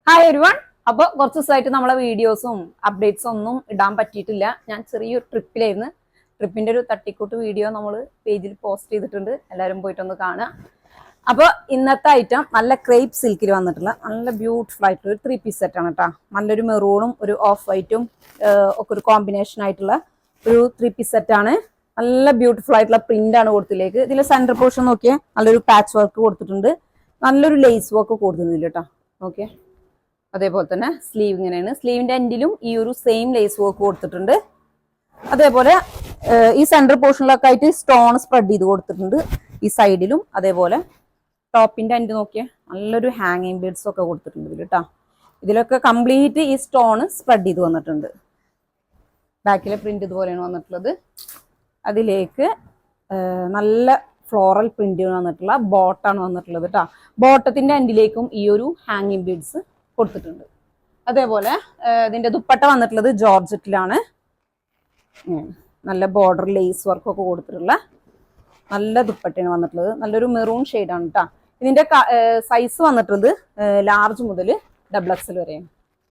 Hi everyone. അപ്പോൾ കുറച്ച് ദിവസമായിട്ട് നമ്മളെ വീഡിയോസും അപ്ഡേറ്റ്സും ഒന്നും ഇടാൻ പറ്റിയിട്ടില്ല. ഞാൻ ചെറിയൊരു ട്രിപ്പിലായിരുന്നു. ട്രിപ്പിന്റെ ഒരു തട്ടിക്കൂട്ട് വീഡിയോ നമ്മൾ പേജിൽ പോസ്റ്റ് ചെയ്തിട്ടുണ്ട്, എല്ലാവരും പോയിട്ടൊന്ന് കാണുക. അപ്പോൾ ഇന്നത്തെ ഐറ്റം നല്ല ക്രേപ്പ് സിൽക്കിൽ വന്നിട്ടുള്ള നല്ല ബ്യൂട്ടിഫുൾ ആയിട്ടുള്ള ഒരു 3 പീസ് സെറ്റാണ് കേട്ടോ. നല്ലൊരു മെറൂണും ഒരു ഓഫ് വൈറ്റും ഒക്കെ ഒരു കോമ്പിനേഷൻ ആയിട്ടുള്ള ഒരു 3 പീസ് സെറ്റാണ്. നല്ല ബ്യൂട്ടിഫുൾ ആയിട്ടുള്ള പ്രിന്റ് ആണ് കൊടുത്തിലേക്ക്. ഇതിലെ സെന്റർ പോർഷൻ നോക്കിയാൽ നല്ലൊരു പാച്ച് വർക്ക് കൊടുത്തിട്ടുണ്ട്, നല്ലൊരു ലേസ് വർക്ക് കൊടുത്തിട്ടില്ല കേട്ടോ. ഓക്കെ, അതേപോലെ തന്നെ സ്ലീവ് ഇങ്ങനെയാണ്. സ്ലീവിന്റെ എൻഡിലും ഈ ഒരു സെയിം ലേസ് വർക്ക് കൊടുത്തിട്ടുണ്ട്. അതേപോലെ ഈ സെന്റർ പോർഷനിലൊക്കെ ആയിട്ട് സ്റ്റോൺ സ്പ്രെഡ് ചെയ്ത് കൊടുത്തിട്ടുണ്ട്. ഈ സൈഡിലും അതേപോലെ ടോപ്പിന്റെ എൻഡ് നോക്കിയാൽ നല്ലൊരു ഹാങ്ങിങ് ബീഡ്സ് ഒക്കെ കൊടുത്തിട്ടുണ്ട് ഇതിൽ കേട്ടോ. ഇതിലൊക്കെ കംപ്ലീറ്റ് ഈ സ്റ്റോൺ സ്പ്രെഡ് ചെയ്ത് വന്നിട്ടുണ്ട്. ബാക്കിലെ പ്രിന്റ് ഇതുപോലെയാണ് വന്നിട്ടുള്ളത്. അതിലേക്ക് നല്ല ഫ്ലോറൽ പ്രിന്റ് വന്നിട്ടുള്ള ബോട്ടാണ് വന്നിട്ടുള്ളത് കേട്ടോ. ബോട്ടത്തിന്റെ എൻഡിലേക്കും ഈ ഒരു ഹാങ്ങിങ് ബീഡ്സ് കൊടുത്തിട്ടുണ്ട്. അതേപോലെ ഇതിന്റെ ദുപ്പട്ട വന്നിട്ടുള്ളത് ജോർജറ്റിലാണ്. നല്ല ബോർഡർ ലേസ് വർക്കൊക്കെ കൊടുത്തിട്ടുള്ള നല്ല ദുപ്പട്ടയാണ് വന്നിട്ടുള്ളത്. നല്ലൊരു മെറൂൺ ഷെയ്ഡാണ് കേട്ടോ. ഇതിന്റെ സൈസ് വന്നിട്ടുള്ളത് ലാർജ് മുതൽ XXL വരെയാണ്.